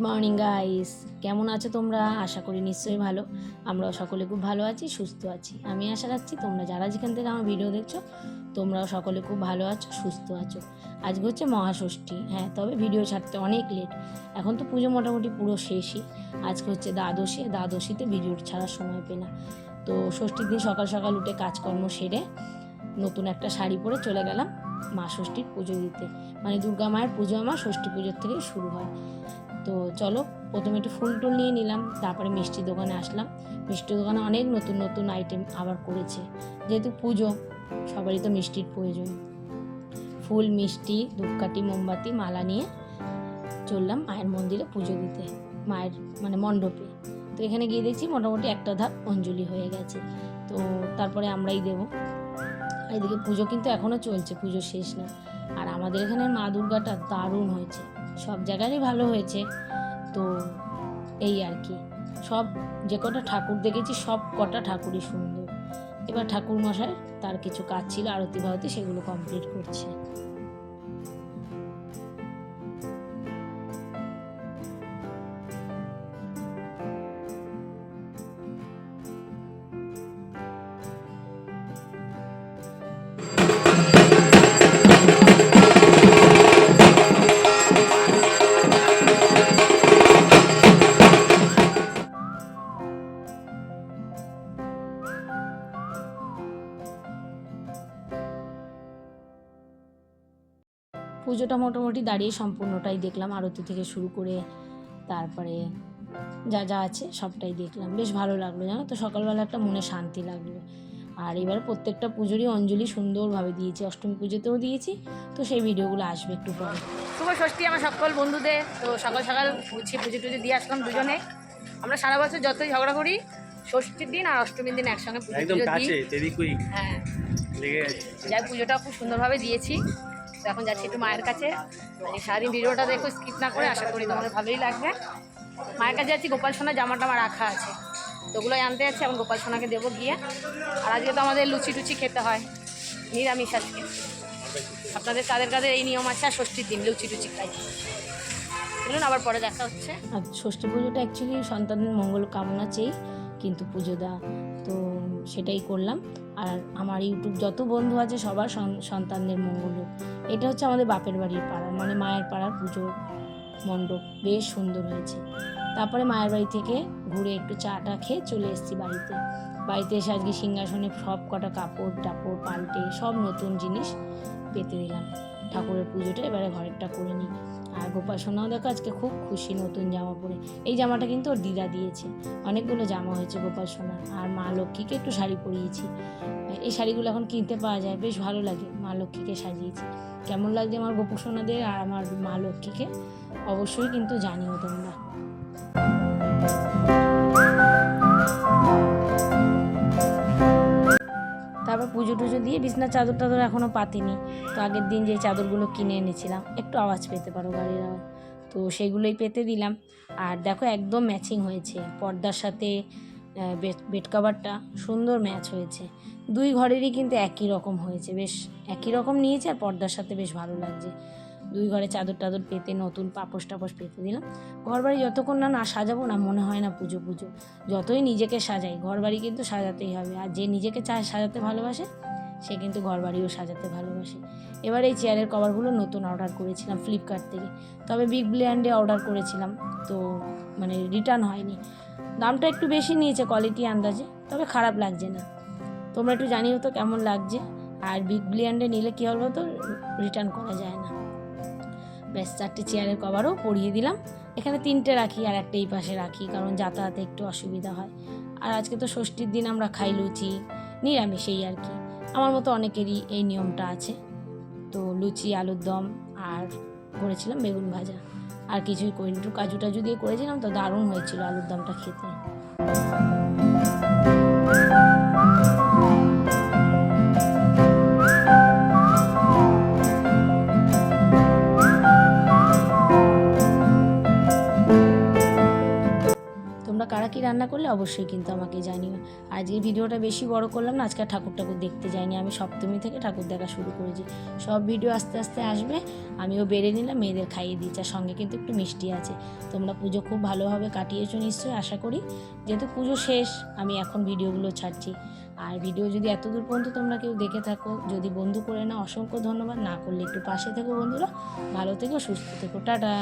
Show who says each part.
Speaker 1: Morning guys, কেমন আছো তোমরা? আশা করি নিশ্চয়ই ভালো। আমরাও সকলে খুব ভালো আছি, সুস্থ আছি। আমি আশা রাখছি তোমরা যারা যেখান থেকে আমার ভিডিও দেখছো তোমরাও সকলে খুব ভালো আছো, সুস্থ আছো। আজকে হচ্ছে মহাষষ্ঠী। হ্যাঁ, তবে ভিডিও ছাড়তে অনেক লেট। এখন তো পুজো মোটামুটি পুরো শেষই। আজকে হচ্ছে দ্বাদশীতে ভিডিও ছাড়ার সময় পেয়ে না। তো ষষ্ঠীর দিন সকাল সকাল উঠে কাজকর্ম সেরে নতুন একটা শাড়ি পরে চলে গেলাম মা ষষ্ঠীর পুজো দিতে। মানে দুর্গা মায়ের পুজো আমার ষষ্ঠী পুজোর থেকেই শুরু হয়। তো চলো, প্রথমে একটু ফুল টুল নিয়ে নিলাম, তারপরে মিষ্টির দোকানে আসলাম। মিষ্টির দোকানে অনেক নতুন নতুন আইটেম আবার করেছে, যেহেতু পুজো সবারই তো মিষ্টির প্রয়োজন। ফুল, মিষ্টি, ধূপকাঠি, মোমবাতি, মালা নিয়ে চললাম মায়ের মন্দিরে পুজো দিতে, মায়ের মানে মণ্ডপে। তো এখানে গিয়ে দেখছি মোটামুটি একটা ধাপ অঞ্জলি হয়ে গেছে। তো তারপরে আমরাই দেবো। এদিকে পুজো কিন্তু এখনও চলছে, পুজো শেষ না। আর আমাদের এখানে মা দুর্গাটা দারুণ হয়েছে, সব জায়গারই ভালো হয়েছে। তো এই আর কি, সব যে কটা ঠাকুর দেখেছি সব কটা ঠাকুরই সুন্দর। এবার ঠাকুর মশাই তার কিছু কাজ ছিল আরতি ভারতি, সেগুলো কমপ্লিট করছে। পুজোটা মোটামুটি দাঁড়িয়ে সম্পূর্ণটাই দেখলাম, আরতি থেকে শুরু করে তারপরে যা যা আছে সবটাই দেখলাম। বেশ ভালো লাগলো, জানো তো, সকালবেলা একটা মনে শান্তি লাগলো। আর এবার প্রত্যেকটা পুজোরই অঞ্জলি সুন্দরভাবে দিয়েছি, অষ্টমী পুজোতেও দিয়েছি। তো সেই ভিডিওগুলো আসবে একটু পরে। শুভ ষষ্ঠী আমার সকল বন্ধুদের। তো সকাল সকাল গুছিয়ে পুজো টুজো দিয়ে আসলাম দুজনে। আমরা সারা বছর যতই ঝগড়া করি, ষষ্ঠীর দিন আর অষ্টমীর দিন একসঙ্গে পুজো দিই। হ্যাঁ, যাই পুজোটা খুব সুন্দরভাবে দিয়েছি। তো এখন যাচ্ছি একটু মায়ের কাছে। সারাদিন ভিডিওটা দেখো, স্কিপ না করে, আশা করি তোমাদের ভালোই লাগবে। মায়ের কাছে যাচ্ছি, গোপাল সোনার জামাটা আমার রাখা আছে, তো ওগুলোই আনতে যাচ্ছি। এখন গোপাল সোনাকে দেবো গিয়ে। আর আজকে তো আমাদের লুচি টুচি খেতে হয়, নিরামিষ আজকে। আপনাদের কাদের কাদের এই নিয়ম আছে আর ষষ্ঠীর দিন লুচি টুচি খাই? বলুন, আবার পরে দেখা হচ্ছে। আর ষষ্ঠী পুজোটা অ্যাকচুয়ালি সন্তানের মঙ্গল কামনা চেয়েই কিন্তু পুজো দেওয়া, তো সেটাই করলাম। আর আমার ইউটিউব যত বন্ধু আছে সবার সন্তানদের মঙ্গল হোক। এটা হচ্ছে আমাদের বাপের বাড়ির পাড়া, মানে মায়ের পাড়ার পুজো মণ্ডপ, বেশ সুন্দর হয়েছে। তারপরে মায়ের বাড়ি থেকে ঘুরে একটু চাটা খেয়ে চলে এসেছি বাড়িতে এসে আজকে সিংহাসনে সব কটা কাপড় টাপড় পাল্টে সব নতুন জিনিস পেতে দিলাম। ঠাকুরের পুজোটা এবারে ঘরেরটা করে নিই। আর গোপাল সোনাও দেখো আজকে খুব খুশি নতুন জামা পরে। এই জামাটা কিন্তু ওর দিদা দিয়েছে। অনেকগুলো জামা হয়েছে গোপাল সোনার। আর মা লক্ষ্মীকে একটু শাড়ি পরিয়েছি। এই শাড়িগুলো এখন কিনতে পাওয়া যায়, বেশ ভালো লাগে। মা লক্ষ্মীকে সাজিয়েছি। কেমন লাগছে আমার গোপাল সোনাদের আর আমার মা লক্ষ্মীকে অবশ্যই কিন্তু জানিও তোমরা। তারপর পুজো টুজো দিয়ে বিছনার চাদর টাদর এখনও পাতিনি। তো আগের দিন যে চাদরগুলো কিনে এনেছিলাম, একটু আওয়াজ পেতে পারো গাড়ির আওয়াজ, তো সেগুলোই পেতে দিলাম। আর দেখো একদম ম্যাচিং হয়েছে, পর্দার সাথে বেড কাভারটা সুন্দর ম্যাচ হয়েছে। দুই ঘরেরই কিন্তু একই রকম হয়েছে, বেশ একই রকম নিয়েছে। আর পর্দার সাথে বেশ ভালো লাগছে। দুই ঘরে চাদর টাদর পেতে নতুন পাপোশ টাপোশ পেতে দিলাম। ঘর বাড়ি যতক্ষণ না সাজাবো না, মনে হয় না পুজো। যতই নিজেকে সাজাই, ঘর বাড়ি কিন্তু সাজাতেই হবে। আর যে নিজেকে সাজাতে ভালোবাসে সে কিন্তু ঘর বাড়িও সাজাতে ভালোবাসে। এবার এই চেয়ারের কভারগুলো নতুন অর্ডার করেছিলাম ফ্লিপকার্ট থেকে, তবে বিগ ব্লিয়ান্ডে অর্ডার করেছিলাম, তো মানে রিটার্ন হয়নি। দামটা একটু বেশি নিয়েছে কোয়ালিটি আন্দাজে, তবে খারাপ লাগছে না। তোমরা একটু জানিও তো কেমন লাগছে। আর বিগ ব্লিয়ান্ডে নিলে কী হলো, তো রিটার্ন করা যায় না। ব্যাস, 4টে চেয়ারের কভারও পরিয়ে দিলাম। এখানে 3টে রাখি আর একটা এই পাশে রাখি, কারণ যাতায়াতে একটু অসুবিধা হয়। আর আজকে তো ষষ্ঠীর দিন আমরা খাই লুচি, নিরামিষ, এই আর কি। আমার মতো অনেকেরই এই নিয়মটা আছে। তো লুচি, আলুর দম আর করেছিলাম বেগুন ভাজা। আর কিছুই করিনি, একটু কাজু টাজু দিয়ে করেছিলাম, তো দারুণ হয়েছিল আলুর দমটা খেতে। কারা কি রান্না করলে অবশ্যই কিন্তু আমাকে জানিও। আজকের ভিডিওটা বেশি বড় করলাম না, আজকে ঠাকুর দেখতে যাইনি, আমি সপ্তমী থেকে ঠাকুর দেখা শুরু করেছি। সব ভিডিও আস্তে আস্তে আসবে, আমিও বেড়ে নিলাম, মেয়েদের খাইয়ে দিচ্ছি, আর সঙ্গে কিন্তু একটু মিষ্টি আছে। তোমরা পুজো খুব ভালোভাবে কাটিয়েছো নিশ্চয়ই, আশা করি। যেহেতু পুজো শেষ, আমি এখন ভিডিওগুলো ছাড়ছি। আর ভিডিও যদি এত দূর পর্যন্ত তোমরা কেউ দেখে থাকো, যদি বন্ধু করে না, অসংখ্য ধন্যবাদ। না করলে একটু পাশে থেকো বন্ধুরা। ভালো থেকো, সুস্থ থেকো, টাটা।